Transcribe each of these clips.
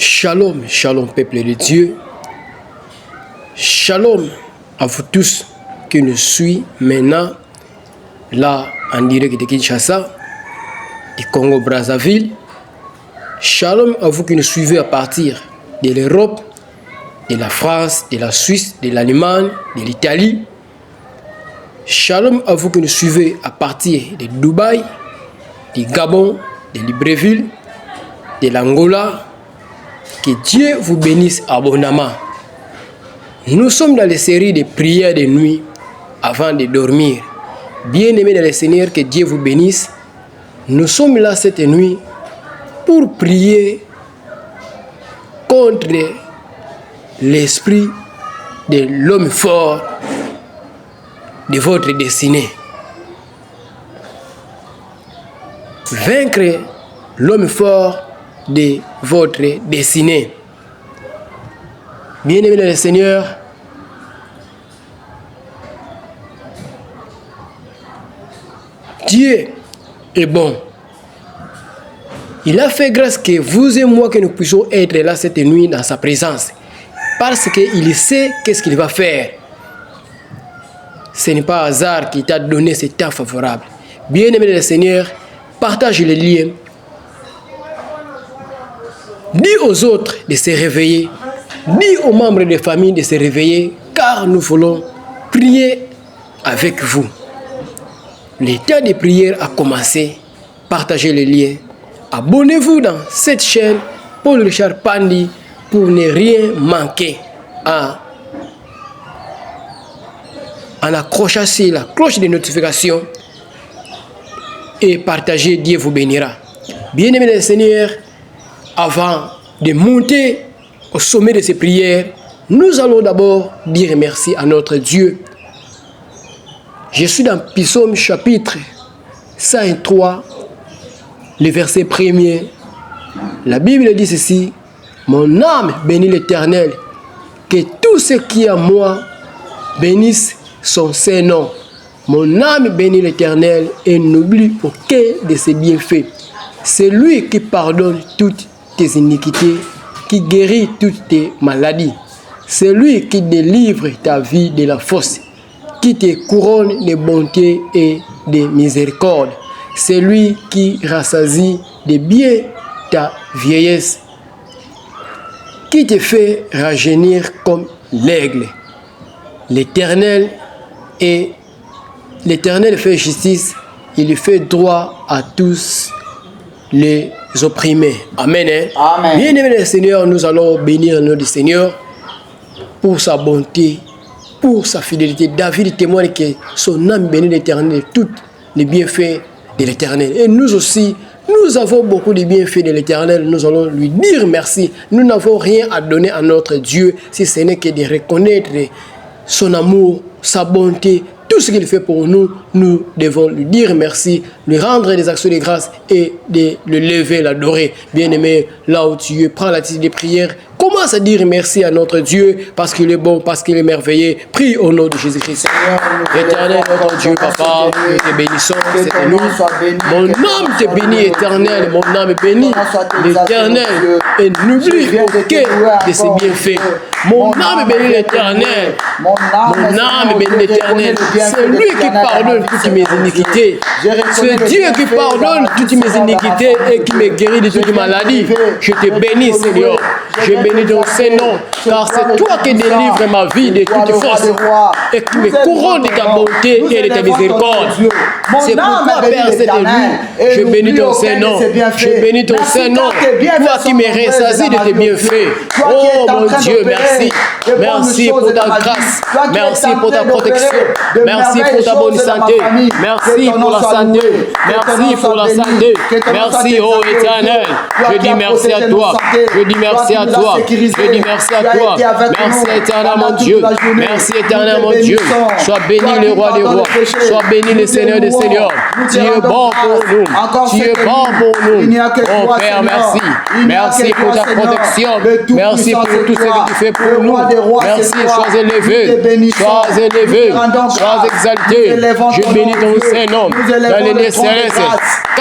Shalom, shalom peuple de Dieu. Shalom à vous tous qui nous suivent maintenant là en direct de Kinshasa, du Congo-Brazzaville. Shalom à vous qui nous suivez à partir de l'Europe, de la France, de la Suisse, de l'Allemagne, de l'Italie. Shalom à vous qui nous suivez à partir de Dubaï, du Gabon, de Libreville, de l'Angola. Que Dieu vous bénisse abondamment. Nous sommes dans les séries de prières de nuit avant de dormir. Bien-aimés dans le Seigneur, que Dieu vous bénisse. Nous sommes là cette nuit pour prier contre l'esprit de l'homme fort de votre destinée. Vaincre l'homme fort de votre destinée. Bien-aimés dans le Seigneur, Dieu est bon. Il a fait grâce que vous et moi que nous puissions être là cette nuit dans sa présence. Parce qu'il sait qu'est-ce qu'il va faire. Ce n'est pas hasard qu'il t'a donné ce temps favorable. Bien-aimés dans le Seigneur, partage les liens. Dis aux autres de se réveiller. Dis aux membres de famille de se réveiller, car nous voulons prier avec vous. Le temps de prière a commencé. Partagez les liens. Abonnez-vous dans cette chaîne Paul Richard Pandi pour ne rien manquer. En accrochant sur la cloche de notification et partagez, Dieu vous bénira. Bien-aimés dans le Seigneur, avant de monter au sommet de ces prières, nous allons d'abord dire merci à notre Dieu. Je suis dans Psaume chapitre 103, le verset 1er. La Bible dit ceci: mon âme bénit l'Éternel, que tout ce qui est à moi bénisse son Saint-Nom. Mon âme bénit l'Éternel et n'oublie aucun de ses bienfaits. C'est lui qui pardonne toutes tes iniquités, qui guérit toutes tes maladies. C'est lui qui délivre ta vie de la fosse, qui te couronne de bonté et de miséricorde. C'est lui qui rassasie de bien ta vieillesse, qui te fait rajeunir comme l'aigle. L'Éternel fait justice, il fait droit à tous les opprimés. Amen. Amen. Bien-aimés le Seigneur, nous allons bénir le nom du Seigneur pour sa bonté, pour sa fidélité. David témoigne que son âme bénit l'Éternel et tous les bienfaits de l'Éternel. Et nous aussi, nous avons beaucoup de bienfaits de l'Éternel. Nous allons lui dire merci. Nous n'avons rien à donner à notre Dieu si ce n'est que de reconnaître son amour, sa bonté, tout ce qu'il fait pour nous. Nous devons lui dire merci, lui rendre des actions de grâce et de le lever, l'adorer. Bien-aimé, là où tu es, prends la tête de prière. Commence à dire merci à notre Dieu parce qu'il est bon, parce qu'il est merveilleux. Prie au nom de Jésus-Christ. Éternel, notre Dieu, Papa, nous te bénissons cette nuit. Mon âme te bénit, Éternel. Mon âme bénit l'Éternel et n'oublie aucun de ses bienfaits. Mon âme bénit l'Éternel. Mon âme bénit l'Éternel. C'est lui qui pardonne toutes mes iniquités. C'est Dieu qui pardonne toutes mes iniquités et qui me guérit de toutes maladies. Je te bénis, Seigneur. Je bénis ton Saint-Nom, car c'est toi qui délivres ma vie de toute force et qui me couronne de ta bonté et de ta miséricorde. C'est pourquoi, Père, cette nuit, je bénis ton Saint-Nom. Je bénis ton Saint-Nom, toi qui me rassasies de tes bienfaits. Oh mon Dieu, merci. Merci pour ta grâce. Merci pour ta protection. Merci pour ta bonne santé. Merci pour la santé. Merci pour la santé. Merci, oh Éternel. Je dis merci à toi. Je dis merci à toi. Je dis merci à toi. Merci éternel mon Dieu. Merci éternel mon Dieu. Sois béni le roi des rois. Sois béni le Seigneur des seigneurs. Tu es bon pour nous. Tu es bon pour nous. Oh Père, merci. Merci pour ta protection. Merci pour tout ce que tu fais pour nous. Merci. Sois élevé. Sois élevé. Sois exalté. Je bénis ton Saint-Nom dans les lieux célestes.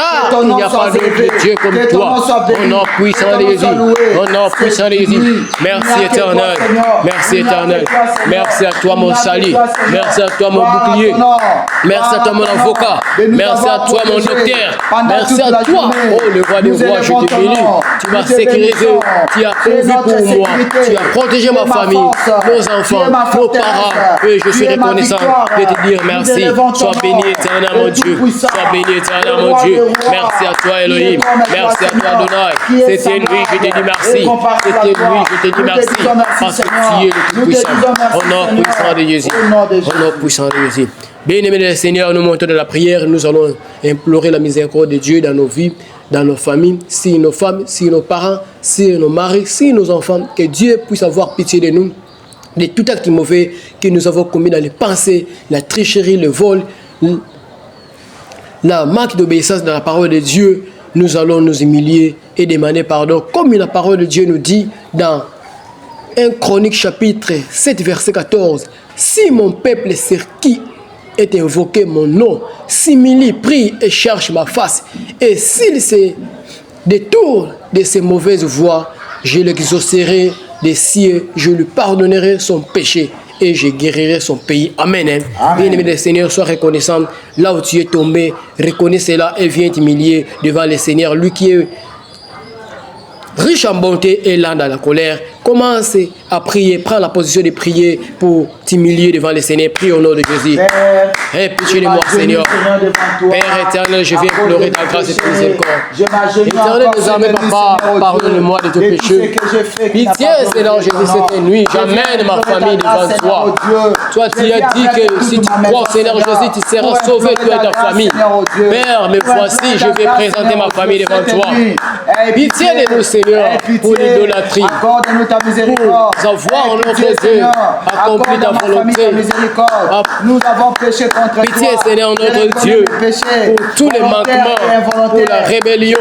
car il n'y a pas d'autre Dieu comme toi. Au nom puissant de Jésus. Au nom puissant de Jésus. Merci éternel. Merci éternel. Merci à toi mon salut. Merci à toi mon bouclier. Merci à toi mon avocat. Merci à toi mon docteur. Merci à toi. Oh le roi des rois, je te bénis. Tu m'as sécurisé. Tu as pourvu pour moi. Tu as protégé ma famille, nos enfants, nos parents. Et je suis reconnaissant de te dire merci. Sois béni éternel mon Dieu. Sois béni éternel mon Dieu. Merci à toi Elohim. Merci à toi Adonai. C'était lui, je te dis merci. C'était lui, je te dis merci. Parce que tu es le tout-puissant. Au nom puissant de Jésus. Au nom puissant de Jésus. Bien-aimés le Seigneur, nous montons de la prière. Nous allons implorer la miséricorde de Dieu dans nos vies, dans nos familles, si nos femmes, si nos parents, si nos maris, si nos enfants. Que Dieu puisse avoir pitié de nous, de tout acte mauvais que nous avons commis dans les pensées, la tricherie, le vol, la manque d'obéissance dans la parole de Dieu. Nous allons nous humilier et demander pardon, comme la parole de Dieu nous dit dans 1 Chronique chapitre 7 verset 14. Si mon peuple sur qui est invoqué mon nom, s'humilie, prie et cherche ma face, et s'il se détourne de ses mauvaises voies, je l'exaucerai des cieux, je lui pardonnerai son péché et je guérirai son pays. Amen. Bien-aimé le Seigneur, sois reconnaissant là où tu es tombé, reconnais cela et viens t'humilier devant le Seigneur, lui qui est riche en bonté et lent dans la colère. Commence à prier, prends la position de prier pour t'humilier devant le Seigneur. Prie au nom de Jésus. Aie pitié de moi, Seigneur. Père éternel, je viens pleurer ta grâce et ta miséricorde. Éternel des armées, Papa, pardonne-moi de tes péchés. Pitié, Seigneur Jésus, cette nuit, j'amène ma famille devant toi. Toi, tu as dit que si tu crois au Seigneur Jésus, tu seras sauvé, toi et ta famille. Père, mais voici, je vais présenter ma famille devant toi. Pitié de nous, Seigneur, pour l'idolâtrie. Pour avoir notre Dieu accompli ta volonté. Nous avons péché contre toi. Pitié, Seigneur, notre Dieu, pour tous les manquements, pour la rébellion.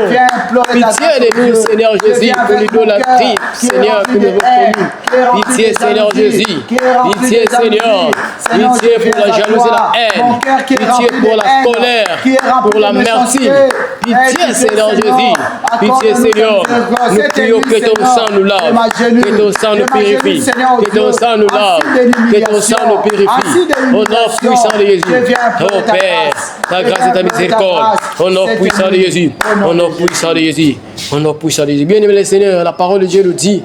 Pitié de nous, Seigneur Jésus, pour l'idolâtrie, Seigneur, que nous avons connue. Pitié, Seigneur Jésus. Pitié, Seigneur. Pitié pour la jalousie et la haine. Pitié pour la colère, pour l'amertume. Pitié, Seigneur Jésus. Pitié, Seigneur. Nous prions que ton sang nous lave. Que ton sang nous purifie. Que ton sang nous lave. Que ton sang nous purifie. Au nom puissant de Jésus. Oh Père, ta grâce et ta miséricorde. Au nom puissant de Jésus. Au nom puissant de Jésus. Au nom puissant de Jésus. Bien-aimé le Seigneur, la parole de Dieu nous dit,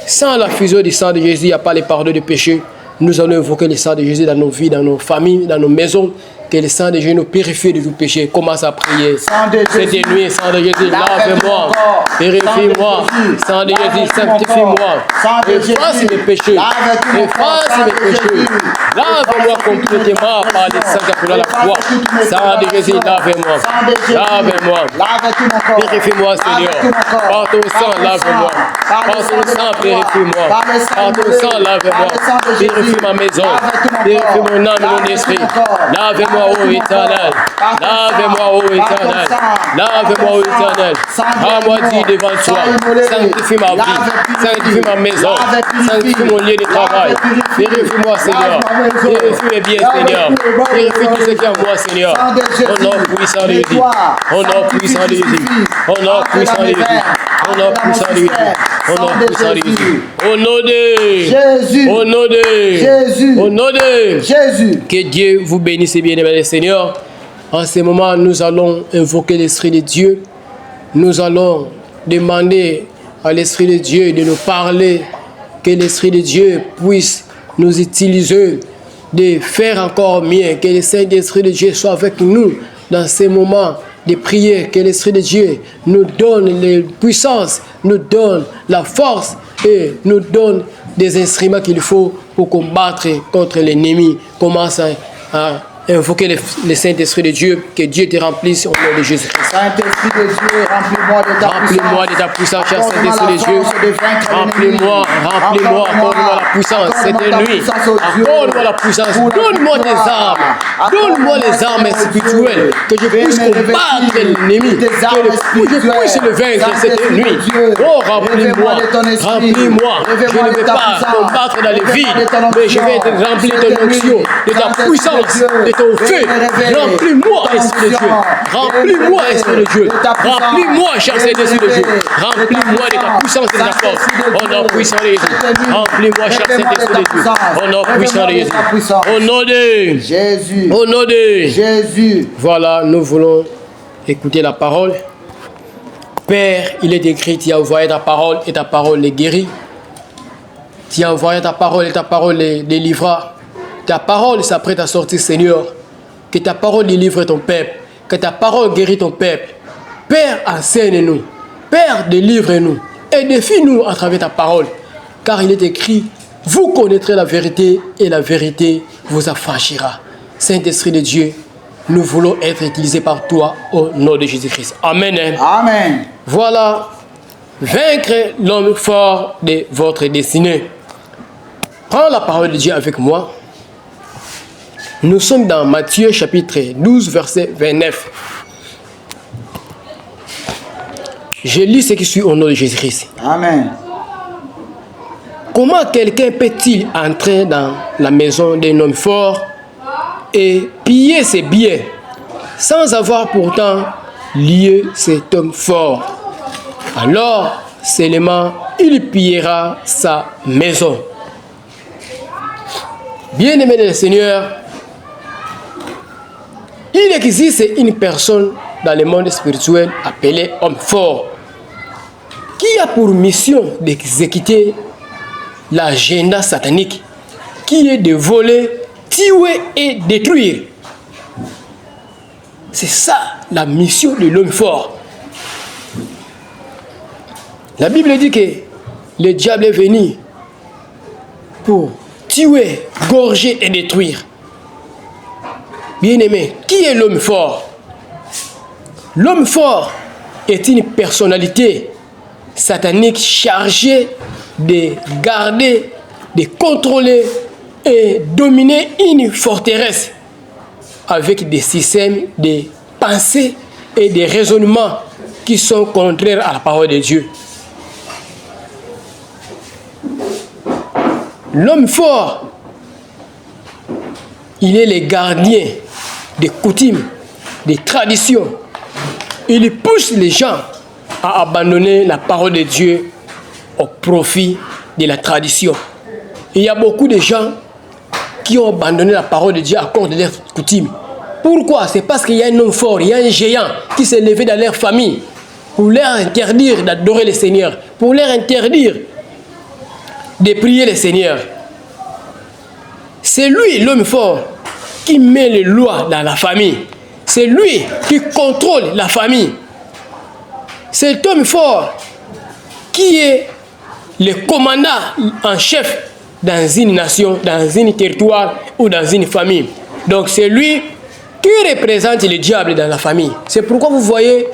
sans la fusion du sang de Jésus, il n'y a pas les pardons de péché. Nous allons invoquer le sang de Jésus dans nos vies, dans nos familles, dans nos maisons. Que le sang de Jésus nous purifie de tout péché. Commence à prier. Cette nuit, sang de Jésus, lave-moi, purifie-moi. Sang de Jésus, sanctifie-moi. Efface mes péchés. Efface mes péchés. Lave-moi complètement par le sang qui a la croix. Sang de Jésus, lave-moi. Lave-moi. Purifie-moi, Seigneur. Par ton sang, lave-moi. Par ton sang, purifie-moi. Par ton sang, lave-moi. Purifie ma maison. Purifie mon âme et mon esprit. Lave-moi. Ô éternel, lave-moi, ô éternel, lave-moi, ô éternel, rends-moi dit devant toi, sanctifie ma vie, sanctifie ma maison, sanctifie mon lieu de travail, purifie-moi, Seigneur, purifie mes biens, Seigneur, purifie tout ce qui est en moi, Seigneur, au nom puissant de Jésus, au nom puissant de Jésus, au nom puissant de Jésus, au nom puissant de Jésus, au nom puissant de Jésus, au nom de Jésus, au nom de Jésus, au nom de Jésus, que Dieu vous bénisse bien. Seigneur, en ce moment, nous allons invoquer l'Esprit de Dieu. Nous allons demander à l'Esprit de Dieu de nous parler, que l'Esprit de Dieu puisse nous utiliser, de faire encore mieux, que le Saint-Esprit de Dieu soit avec nous dans ces moments de prière, que l'Esprit de Dieu nous donne les puissances, nous donne la force et nous donne des instruments qu'il faut pour combattre contre l'ennemi. Commence à invoquer le Saint-Esprit de Dieu, que Dieu te remplisse au nom de Jésus-Christ. Saint-Esprit de Dieu, remplis-moi de ta puissance, cher Saint-Esprit de Dieu. Remplis-moi, accorde-moi la puissance cette nuit. Accorde-moi la puissance, donne-moi tes armes, donne-moi les armes spirituelles, que je puisse combattre l'ennemi, que je puisse le vaincre cette nuit. Oh, remplis-moi, remplis-moi. Je ne vais pas combattre dans le vide, mais je vais être rempli de ton onction, de ta puissance, de ton feu. Remplis-moi, Esprit de Dieu. Remplis-moi, Esprit de Dieu. Remplis-moi, cher Saint-Esprit de Dieu. Remplis-moi de ta puissance et de ta force. Au nom puissant de Jésus. Remplis-moi, cher Saint-Esprit de Dieu. Au nom puissant de Jésus. Au nom de Jésus. Au nom de Jésus. Voilà, nous voulons écouter la parole. Père, il est écrit, tu as envoyé ta parole et ta parole les guérit. Tu as envoyé ta parole et ta parole les délivrera. Ta parole s'apprête à sortir, Seigneur. Que ta parole délivre ton peuple. Que ta parole guérit ton peuple. Père, enseigne-nous. Père, délivre-nous. Et défie-nous à travers ta parole. Car il est écrit, vous connaîtrez la vérité et la vérité vous affranchira. Saint-Esprit de Dieu, nous voulons être utilisés par toi au nom de Jésus-Christ. Amen. Amen. Voilà, vaincre l'homme fort de votre destinée. Prends la parole de Dieu avec moi. Nous sommes dans Matthieu chapitre 12, verset 29. Je lis ce qui suit au nom de Jésus-Christ. Amen. Comment quelqu'un peut-il entrer dans la maison d'un homme fort et piller ses biens sans avoir pourtant lié cet homme fort? Alors seulement il pillera sa maison. Bien-aimé du Seigneur, il existe une personne dans le monde spirituel appelée homme fort qui a pour mission d'exécuter l'agenda satanique qui est de voler, tuer et détruire. C'est ça la mission de l'homme fort. La Bible dit que le diable est venu pour tuer, gorger et détruire. Bien-aimé, qui est l'homme fort? L'homme fort est une personnalité satanique chargée de garder, de contrôler et dominer une forteresse avec des systèmes de pensée et des raisonnements qui sont contraires à la parole de Dieu. L'homme fort, il est le gardien des coutumes, des traditions. Il pousse les gens à abandonner la parole de Dieu au profit de la tradition. Il y a beaucoup de gens qui ont abandonné la parole de Dieu à cause de leurs coutumes. Pourquoi? C'est parce qu'il y a un homme fort, il y a un géant qui s'est levé dans leur famille pour leur interdire d'adorer le Seigneur, pour leur interdire de prier le Seigneur. C'est lui, l'homme fort, qui met les lois dans la famille. C'est lui qui contrôle la famille. Cet homme fort qui est le commandant en chef dans une nation, dans un territoire ou dans une famille. Donc c'est lui qui représente le diable dans la famille. C'est pourquoi vous voyez,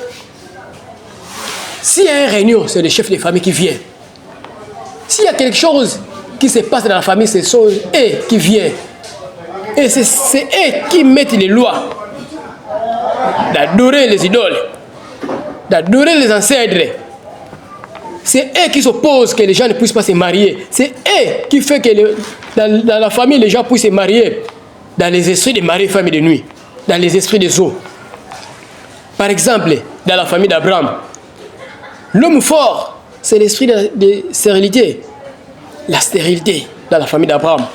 s'il y a une réunion, c'est le chef de famille qui vient. S'il y a quelque chose qui se passe dans la famille, ce sont eux qui viennent. Et c'est eux qui mettent les lois d'adorer les idoles, d'adorer les ancêtres. C'est eux qui s'opposent que les gens ne puissent pas se marier. C'est eux qui font que dans la famille, les gens puissent se marier dans les esprits de mari, femme et de nuit, dans les esprits des eaux. Par exemple, dans la famille d'Abraham, l'homme fort, c'est l'esprit de stérilité. La stérilité dans la famille d'Abraham.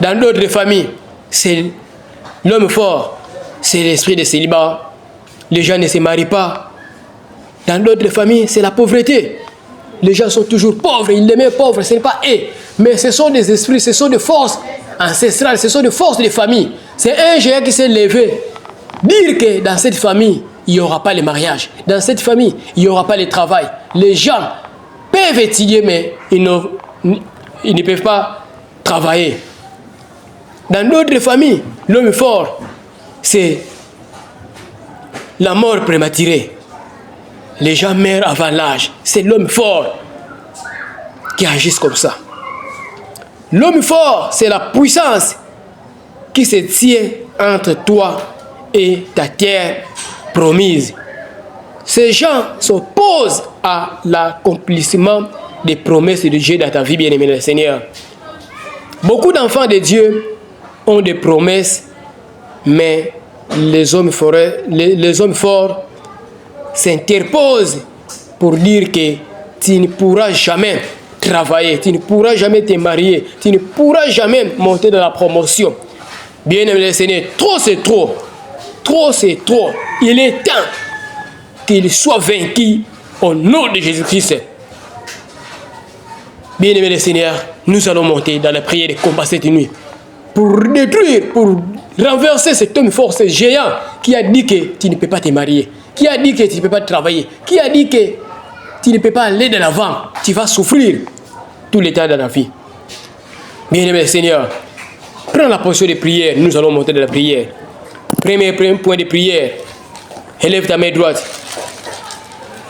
Dans d'autres familles, c'est l'homme fort, c'est l'esprit de célibat. Les gens ne se marient pas. Dans d'autres familles, c'est la pauvreté. Les gens sont toujours pauvres, ils les mettent pauvres, ce n'est pas eux. Mais ce sont des esprits, ce sont des forces ancestrales, ce sont des forces de famille. C'est un géant qui s'est levé. Dire que dans cette famille, il n'y aura pas le mariage. Dans cette famille, il n'y aura pas le travail. Les gens peuvent étudier, mais ils ne peuvent pas travailler. Dans d'autres familles, l'homme fort, c'est la mort prématurée. Les gens meurent avant l'âge. C'est l'homme fort qui agit comme ça. L'homme fort, c'est la puissance qui se tient entre toi et ta terre promise. Ces gens s'opposent à l'accomplissement des promesses de Dieu dans ta vie, bien-aimé le Seigneur. Beaucoup d'enfants de Dieu ont des promesses, mais les hommes forts s'interposent pour dire que tu ne pourras jamais travailler, tu ne pourras jamais te marier, tu ne pourras jamais monter dans la promotion. Bien-aimé le Seigneur, trop c'est trop. Trop c'est trop. Il est temps qu'il soit vaincu au nom de Jésus-Christ. Bien-aimé le Seigneur, nous allons monter dans la prière de combat cette nuit pour détruire, pour renverser cet homme fort, ce géant qui a dit que tu ne peux pas te marier, qui a dit que tu ne peux pas travailler, qui a dit que tu ne peux pas aller de l'avant, tu vas souffrir tout le temps dans la vie. Bien-aimé le Seigneur, prends la position de prière, nous allons monter dans la prière. Premier point de prière, élève ta main droite,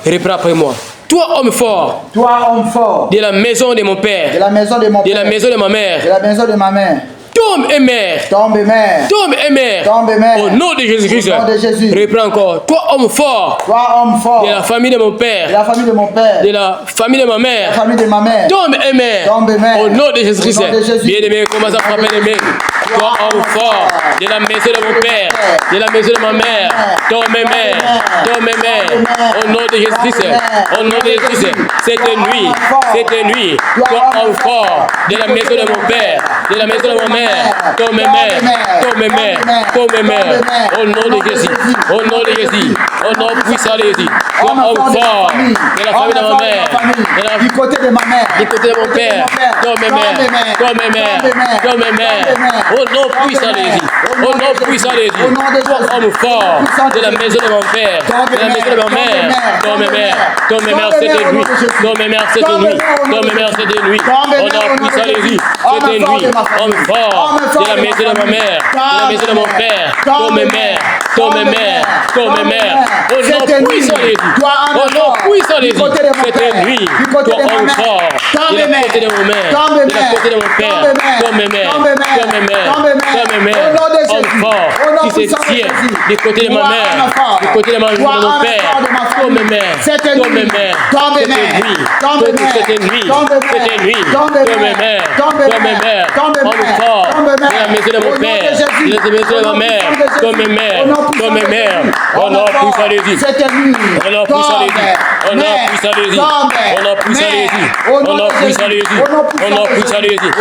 reprends après moi. Toi, homme fort, de la maison de mon père, de la maison de ma mère, tombe et mère, au nom de Jésus-Christ. Reprends encore. Toi, homme fort, de la famille de mon père, de la famille de ma mère, tombe et mère, au nom de Jésus-Christ. Bien-aimé, commence à frapper les mains. Toi, homme fort, de la maison de mon père, de la maison de ma mère, tombe et mère, au nom de Jésus-Christ. Au nom de Jésus-Christ. Cette nuit, toi, homme fort, de la maison de mon père, de la maison de ma mère, tombe et mère, au nom de Jésus, au nom de Jésus, au nom puissant de Jésus. Toi, homme fort, de la famille de ma mère, du côté de ma mère, du côté de mon père, tombe et mère, au nom puissant de Jésus, au nom puissant de Jésus. Toi, homme fort, de la maison de mon père, de la maison de ma mère, tombe et mère, cette nuit, tombe et mère cette nuit, au nom puissant de Jésus, cette nuit, homme fort, de la maison de ma mère, de la maison de mon père, tombe et mère, au nom puissant de Jésus, au nom puissant de Jésus, cette nuit, toi, homme fort, de la côté de mon mère, de la côté de mon père, tombe et mère, homme fort, qui se tient du côté de ma mère, du côté de mon père, tombe et mère, cette nuit, homme fort, de la maison de mon père, de la maison de ma mère, tombe et mère, au nom puissant de Jésus, au nom puissant de Jésus, au nom puissant de Jésus, au nom puissant de Jésus, au nom puissant de Jésus, au nom puissant de Jésus,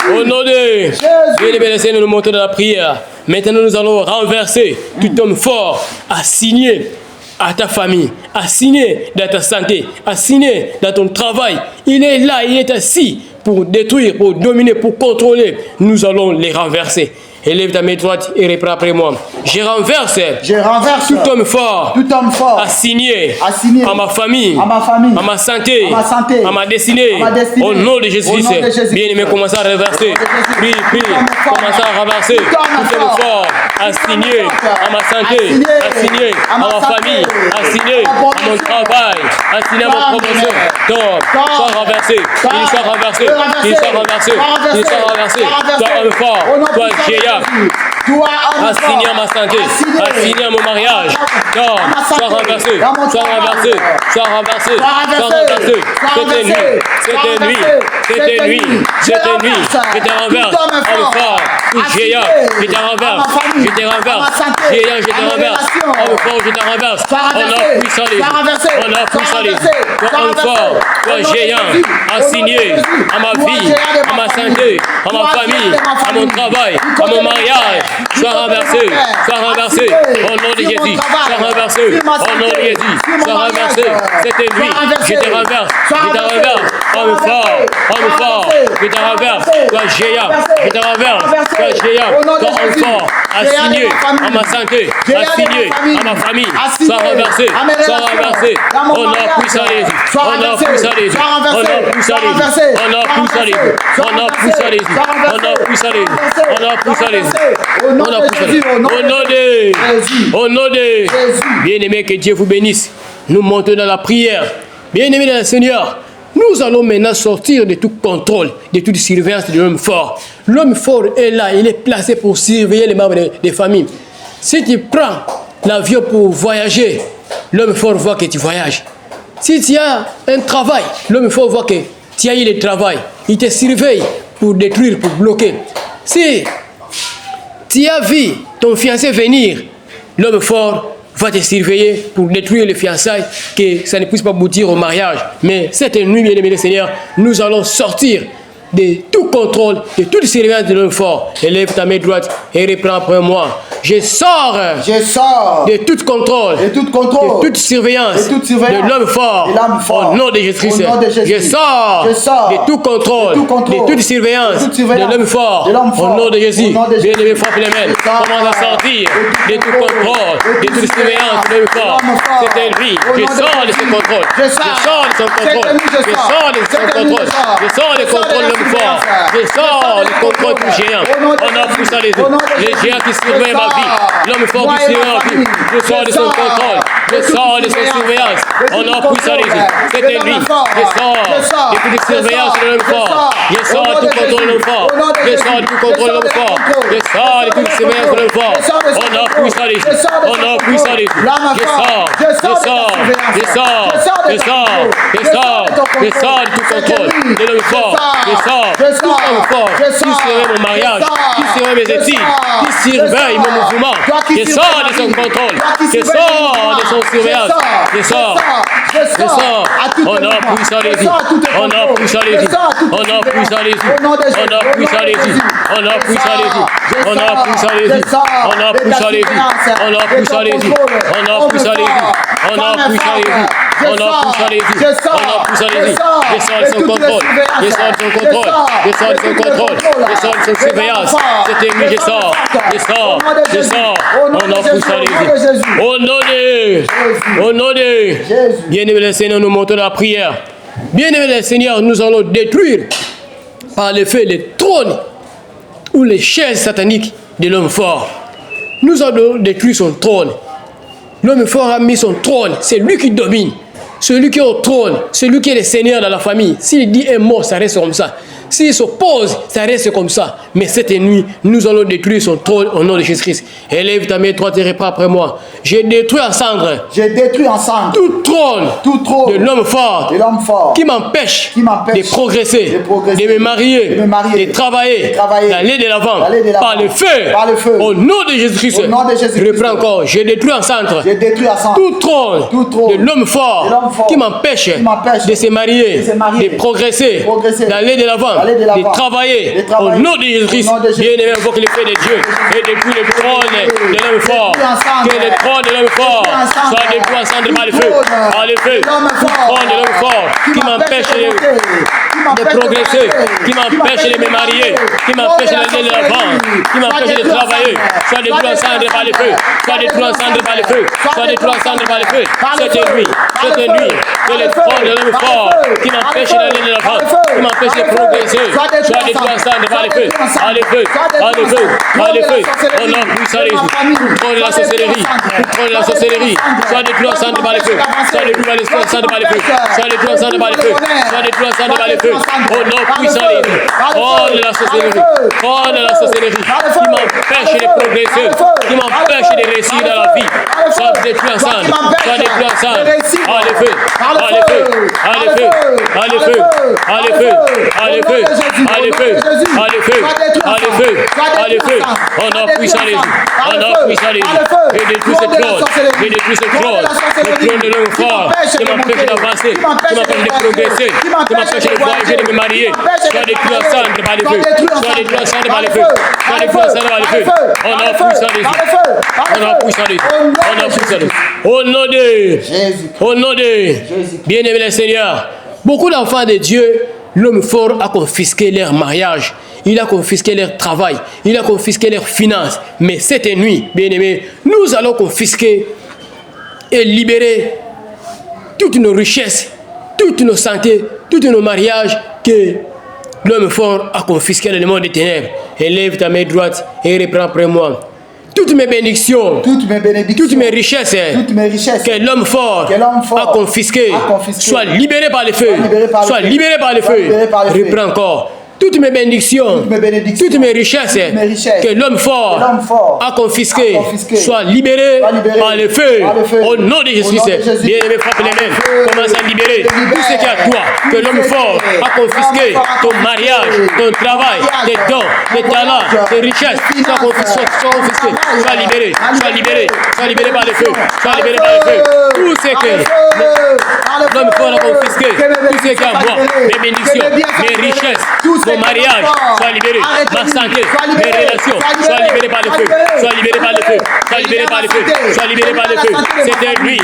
au nom de Jésus. Bien-aimé, nous nous montons dans la prière. Maintenant, nous allons renverser tout homme fort assigné à ta famille, assigné dans ta santé, assigné dans ton travail. Il est là, il est assis pour détruire, pour dominer, pour contrôler. Nous allons les renverser. Élève ta main droite et reprends après moi. Je renverse tout homme fort, assigné à ma famille, à ma santé, à ma destinée, au nom de Jésus-Christ. Bien-aimé, commence à renverser. Prie, commence à renverser tout homme fort, assigné à ma santé, assigné à ma famille, assigné à mon travail, assigné à ma promotion. Donc, soit renversé, il soit renversé, il soit renversé, il soit renversé. Toi homme fort, toi géant, assigné à ma santé, assigné à mon mariage. Non, sois renversé, sois renversé, sois renversé, sois renversé. Cette nuit, je te renverse. Homme fort, géant, je te renverse. Je te renverse. Géant, je te renverse. Homme fort, je te renverse. Honneur puissant les. Honneur puissant les. Toi, homme fort, toi, géant, assigné à ma vie, à ma santé, à ma famille, à mon travail, à mon mariage. Sois renversé, sois renversé. Au nom de Jésus, sois renversé. Au nom de Jésus, sois renversé. Cette nuit, je te renverse. Je te renverse. Homme fort, je te renverse. Toi, géant, je te renverse. Toi, géant, toi, homme fort, assigné à ma santé, assigné à ma famille. Sois renversé, sois renversé. Au nom puissant de Jésus, au nom puissant de Jésus, au nom puissant de Jésus, au nom puissant de Jésus, au nom puissant de Jésus, au nom puissant de Jésus, au nom puissant de Jésus, au nom de bien-aimé, que Dieu vous bénisse. Nous montons dans la prière. Bien-aimé dans le Seigneur, nous allons maintenant sortir de tout contrôle, de toute surveillance de l'homme fort. L'homme fort est là, il est placé pour surveiller les membres des familles. Si tu prends l'avion pour voyager, l'homme fort voit que tu voyages. Si tu as un travail, l'homme fort voit que tu as eu le travail. Il te surveille pour détruire, pour bloquer. Si tu as vu ton fiancé venir, l'homme fort va te surveiller pour détruire les fiançailles, que ça ne puisse pas aboutir au mariage. Mais cette nuit, bien-aimé le Seigneur, nous allons sortir de tout contrôle, de toute surveillance de l'homme fort. Élève ta main droite et reprends après moi. Je sors de tout contrôle, de toute surveillance de l'homme fort, au nom de Jésus-Christ. Je sors de tout contrôle, de toute surveillance de l'homme fort, au nom de Jésus. Bien-aimé, frappe les mains. Commence à sortir de tout contrôle, de toute surveillance de l'homme fort. C'est lui. Je sors de ce contrôle. Je sors de son contrôle. Je sors de son contrôle. Je sors de contrôle de l'homme fort. Je sors du contrôle du géant. On a poussé les géants qui surveillent ma vie. L'homme fort qui surveille ma vie. Je sors de son contrôle. Je sors de son surveillance. On a poussé les yeux. C'était lui. Je sors de toute surveillance de l'homme fort. Je sors de tout contrôle de l'homme fort. Je sors de tout contrôle de l'homme fort. Je sors de toute surveillance de l'homme fort. On a poussé les yeux. On a poussé les yeux. Je sors. Je sors. Je sors. Je sors. Je sors. Je sors de tout contrôle de l'homme fort. Je sors. Tout l'homme fort. Qui surveille mon mariage. Qui surveille mes études. Qui surveille mon mouvement. Je sors de son contrôle. Je sors de son surveillance. Je sors. Je sors. On a poussé les yeux. On a poussé les yeux. On a poussé les yeux. On a poussé les yeux. On a poussé les yeux. On a poussé les yeux. On a poussé les yeux. On a poussé les yeux. On a poussé les yeux. On a poussé les yeux. On a poussé les yeux. On a poussé les yeux. Je sors de son contrôle. Je sors de son contrôle. Je sors de son contrôle. Je sors de son surveillance. C'était lui, je sors. Je sors. Je sors. On a poussé les yeux. Au nom de bien-aimé le Seigneur, nous montons la prière. Bien-aimé le Seigneur, nous allons détruire par le feu les trônes ou les chaises sataniques de l'homme fort. Nous allons détruire son trône. L'homme fort a mis son trône. C'est lui qui domine. Celui qui est au trône, celui qui est le Seigneur dans la famille. S'il dit un mot, ça reste comme ça. S'il s'oppose, ça reste comme ça. Mais cette nuit, nous allons détruire son trône au nom de Jésus-Christ. Élève ta main droite et reprends après moi. J'ai détruit en cendres. J'ai détruit en cendres tout trône de l'homme fort qui m'empêche de progresser, de me marier, de travailler, d'aller de l'avant par le feu. Au nom de Jésus-Christ. Reprends encore. J'ai détruit en cendres tout trône de l'homme fort qui m'empêche de se marier, de progresser, d'aller de l'avant, de travailler. Au nom de Jésus-Christ, bien-aimé, invoque le feu de Dieu et depuis le trône de l'homme fort. Que le trône de l'homme fort soit détruit ensemble par le feu. Par le feu, tout trône de l'homme fort qui m'empêche de progresser, qui m'empêche de me marier, qui m'empêche d'aller de l'avant, qui m'empêche de travailler, soit détruit ensemble par le feu, soit détruit ensemble par le feu, soit détruit ensemble par le feu. Cette nuit, que le trône de l'homme fort qui m'empêche d'aller de l'avant, qui m'empêche de progresser, soit détruit ensemble par le feu, par le feu, par le feu, par le feu. On a poussé les yeux, tout trône de la sorcellerie, tout trône de la sorcellerie, soit détruit ensemble par le feu, soit détruit ensemble par le feu, soit détruit ensemble par le feu, soit détruit ensemble par le feu. Oh non, puissant les yeux, oh de la sorcellerie, qui m'empêche de progresser, qui m'empêche de réussir dans la vie, soit détruit ensemble, soit détruit ensemble. Allez feu, allez feu, allez feu, allez feu, allez feu, allez feu, allez feu, allez feu, allez feu, allez feu. On a puissant les yeux, on a puissant les yeux. Et détruit ce trône, et détruit ce trône, le trône de l'homme fort, qui m'empêche d'avancer, qui m'empêche de progresser, qui m'empêche de voyager, de me marier. Soit détruit ensemble par le feu, soit détruit ensemble par le feu, soit détruit ensemble par le feu. On a puissant les yeux, on a puissant les yeux, on a puissant les yeux. Au nom de bien-aimé le Seigneur, beaucoup d'enfants de Dieu, l'homme fort a confisqué leur mariage, il a confisqué leur travail, il a confisqué leurs finances. Mais cette nuit, bien-aimés, nous allons confisquer et libérer toutes nos richesses, toutes nos santé, tous nos mariages que l'homme fort a confisqué dans le monde des ténèbres. Élève ta main droite et reprends après moi. Toutes mes bénédictions, toutes mes richesses que l'homme fort a confisquées, soient libérées par le feu, soient libérées par le feu. Reprends encore. Toutes mes bénédictions, toutes mes richesses que l'homme fort a confisquées soient libérées par le feu. Au nom de Jésus-Christ. Bien-aimé, frappe les mains. Commence à libérer. libéré. Tout ce qui est à toi, que l'homme fort a confisqué, ton mariage, ton travail, tes dons, tes talents, tes richesses, soient confisqués. Sois libéré, sois libéré, sois libéré par le feu, sois libéré par le feu. Tout ce que l'homme fort a confisqué, tout ce qui est à moi, mes bénédictions, mes richesses, mon mariage, sois libéré, ma santé, mes relations, sois libéré par le feu, sois libéré par le feu, sois libéré par le feu, sois libéré par le feu. C'était lui,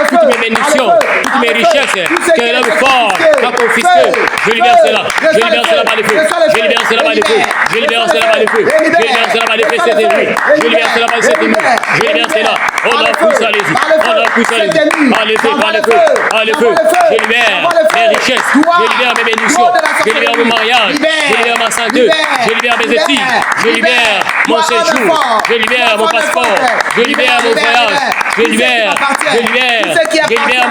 toutes mes bénédictions, toutes mes richesses que l'homme fort a confisqué. Je libère cela, je libère cela par le feu, je libère cela par le feu, je libère cela par le feu, je libère cela par le feu, c'était lui, je libère cela par le feu, je libère cela, on a poussé à l'église, on a poussé à l'église, par le feu, par le feu, par le feu, je libère mes richesses, je libère mes bénédictions, je libère mon mariage, je libère ma santé, je libère mes études, je libère mon séjour, je libère mon passeport, je libère mon voyage, je libère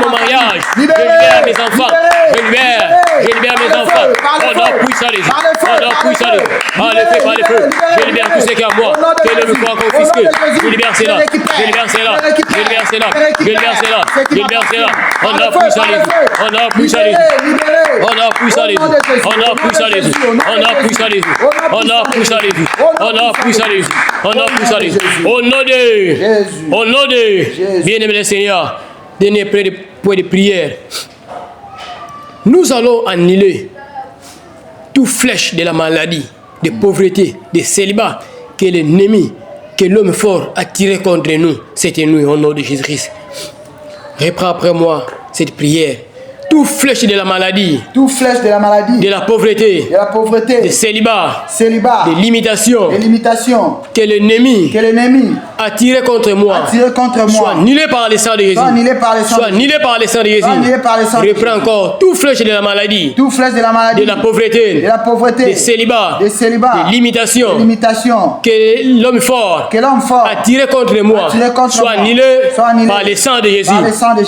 mon mariage, je libère mes enfants, je libère mes enfants, on a poussé à l'église, on a poussé à l'église, par le feu, par le feu, je libère tout ce qui est à moi, que le feu a confisqué, je libère cela, je libère cela, je libère cela, je libère cela, je libère cela, on a poussé à l'église, on a poussé à l'église, on a poussé à l'église, on a poussé à l'église, on a poussé à l'église, on a poussé à l'église, on a poussé à l'église, on a poussé à l'église, au nom de bien-aimé le Seigneur, dernier point de prière, nous allons annuler toute flèche de la maladie, de pauvreté, de célibat que l'ennemi, que l'homme fort a tiré contre nous. C'était nous au nom de Jésus-Christ. Reprends après moi cette prière. Toute flèche de la maladie, de la pauvreté, de célibat, de limitation, que l'ennemi a tiré contre moi, soit annulé par les sang de Jésus, soit annulé par les sang de Jésus. Reprends encore toute flèche de la maladie, de la pauvreté, de célibat, de limitation, que l'homme fort a tiré contre moi, soit annulé par les sang de Jésus.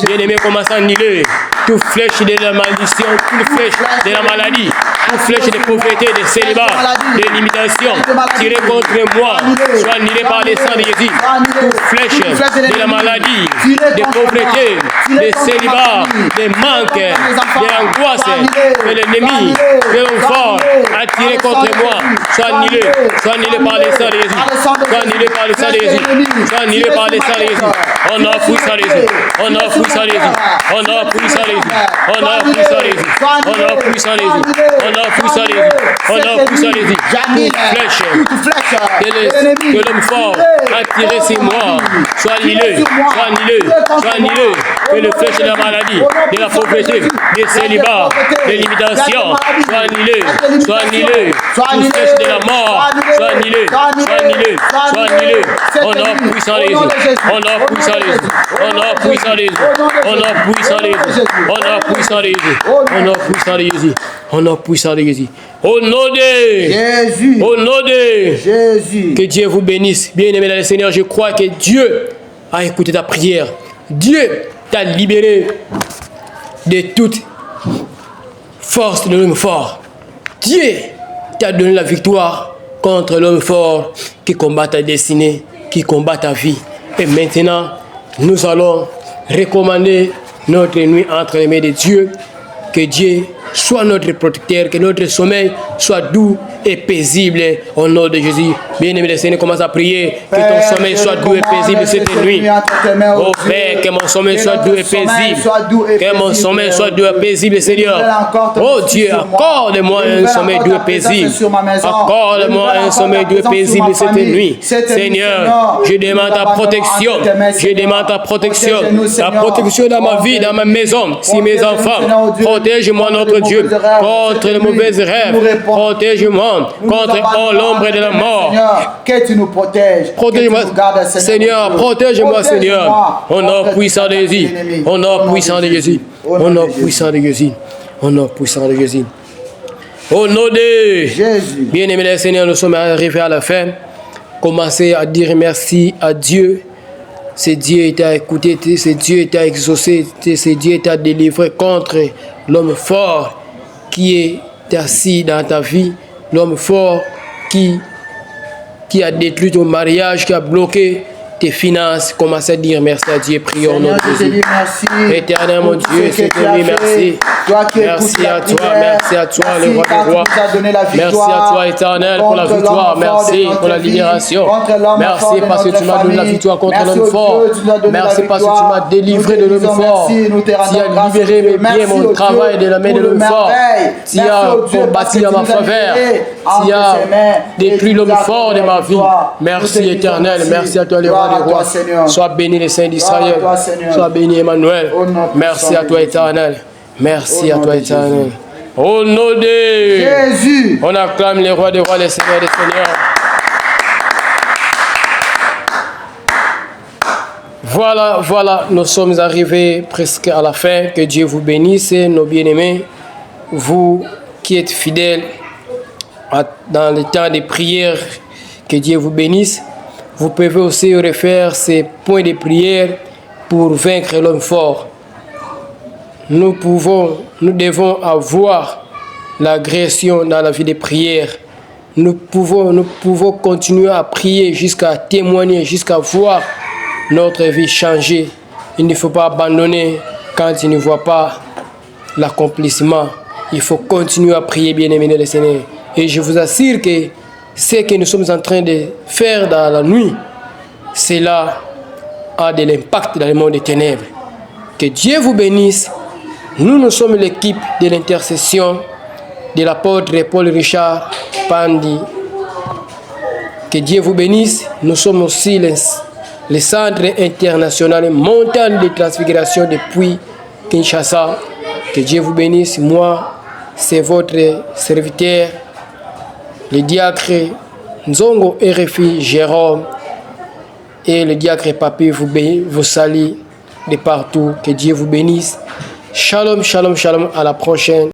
Bien-aimé, commence à annuler toute flèche de la malédiction, toute flèche de la maladie, toute flèche de pauvreté, de célibat, de limitation, tirée contre moi, soit annulée par les sang de Jésus. Toute flèche de la maladie, de pauvreté, de célibat, de manque, de l'angoisse, que l'ennemi, que l'homme fort a tiré contre moi, soit annulé par les sang de Jésus, soit annulé par les sang de Jésus, soit annulé par les sang de Jésus. On a poussé à Jésus, on a poussé à Jésus, on a poussé à Jésus, on a poussé à Jésus, on a poussé à Jésus, on a poussé à Jésus, on a poussé à Jésus. Toute flèche que l'homme fort a tiré sur moi, soit annulé, soit annulé, soit annulé. Que le flèche de la maladie, de la pauvreté, des célibats, des limitations, soit annulé, soit annulé. Toute flèche de la mort, soit annulé, soit annulé, soit annulé. On a poussé à Jésus, on a poussé à Jésus, on a poussé à Jésus, on a poussé à Jésus, on a poussé à Jésus, on a poussé à Jésus, on a poussé à Jésus. Au nom de Jésus, au nom de Jésus, que Dieu vous bénisse. Bien-aimé dans le Seigneur, je crois que Dieu a écouté ta prière. Dieu t'a libéré de toute force de l'homme fort. Dieu t'a donné la victoire contre l'homme fort qui combat ta destinée, qui combat ta vie. Et maintenant, nous allons recommander notre nuit entre les mains de Dieu. Que Dieu soit notre protecteur, que notre sommeil soit doux et paisible au nom de Jésus. Bien-aimé le Seigneur, commence à prier que ton sommeil soit doux et paisible cette nuit. Oh Père, que mon sommeil soit doux et paisible. Que mon sommeil soit doux et paisible, Seigneur. Oh Dieu, accorde-moi un sommeil doux et paisible. Accorde-moi un sommeil doux et paisible cette nuit. Seigneur, je demande ta protection. Je demande ta protection. Ta protection dans ma vie, dans ma maison, si mes enfants. Protège-moi, notre Dieu, contre les mauvaises rêves. Protège-moi contre l'ombre de la mort. Que tu nous protèges. Protège-moi, Seigneur. Protège-moi, Seigneur. Au nom puissant de Jésus. Au nom puissant de Jésus. Au nom puissant de Jésus. Au nom puissant de Jésus. Au nom de Jésus. Bien-aimé Seigneur, nous sommes arrivés à la fin. Commencez à dire merci à Dieu. C'est Dieu t'a écouté, c'est Dieu t'a exaucé, c'est Dieu t'a délivré contre l'homme fort qui est assis dans ta vie, l'homme fort qui a détruit ton mariage, qui a bloqué tes finances. Commencez à dire merci à Dieu. Prions au nom de Seigneur, je te Jésus. dis merci. Éternel mon pour tout Dieu, ce que tu Seigneur, as merci. fait. Toi qui Merci écoutes la à toi, prière. merci à toi, le Merci roi car des rois. tu nous as donné la Merci victoire à toi, Éternel, pour la contre victoire. l'homme fort de Merci notre pour la vie, libération. contre l'homme fort Merci de parce que notre tu m'as donné la famille. victoire contre Merci l'homme au fort. Dieu, tu nous as donné Merci la parce que tu victoire. m'as délivré de Nous te l'homme disons fort. merci, nous te Tu rendons as grâce, libéré Dieu. mes biens, Merci mon au travail Dieu de la main de pour le l'homme fort. merveille. Tu Merci as au Dieu parce combattu que en tu ma nous as faveur. libérés Tu entre as tes mains et détruit tu nous l'homme as fort de donné ma la vie. victoire. Nous Merci te disons Éternel, merci à toi, le Gloire roi à des toi, rois. Seigneur. Sois béni les saints d'Israël. Gloire à toi, Seigneur. Sois béni Emmanuel. Au nom Merci puissant à de toi Jésus. Éternel. Merci Au à nom toi de Éternel. Jésus. Au nom de Jésus. on acclame les rois des rois, les seigneurs des seigneurs. Voilà, nous sommes arrivés presque à la fin. Que Dieu vous bénisse, nos bien-aimés. Vous qui êtes fidèles dans le temps de prière, que Dieu vous bénisse. Vous pouvez aussi refaire ces points de prière pour vaincre l'homme fort. Nous devons avoir l'agression dans la vie de prière. Nous pouvons continuer à prier jusqu'à témoigner, jusqu'à voir notre vie changer. Il ne faut pas abandonner quand il ne voit pas l'accomplissement. Il faut continuer à prier, bien-aimés le Seigneur. Et je vous assure que ce que nous sommes en train de faire dans la nuit, cela a de l'impact dans le monde des ténèbres. Que Dieu vous bénisse. Nous sommes l'équipe de l'intercession de l'apôtre Paul Richard Pandi. Que Dieu vous bénisse. Nous sommes aussi le centre international montagne de transfiguration depuis Kinshasa. Que Dieu vous bénisse. Moi, c'est votre serviteur, le diacre Nzongo RFI Jérôme, et le diacre Papi vous salue de partout. Que Dieu vous bénisse. Shalom, shalom, shalom. À la prochaine.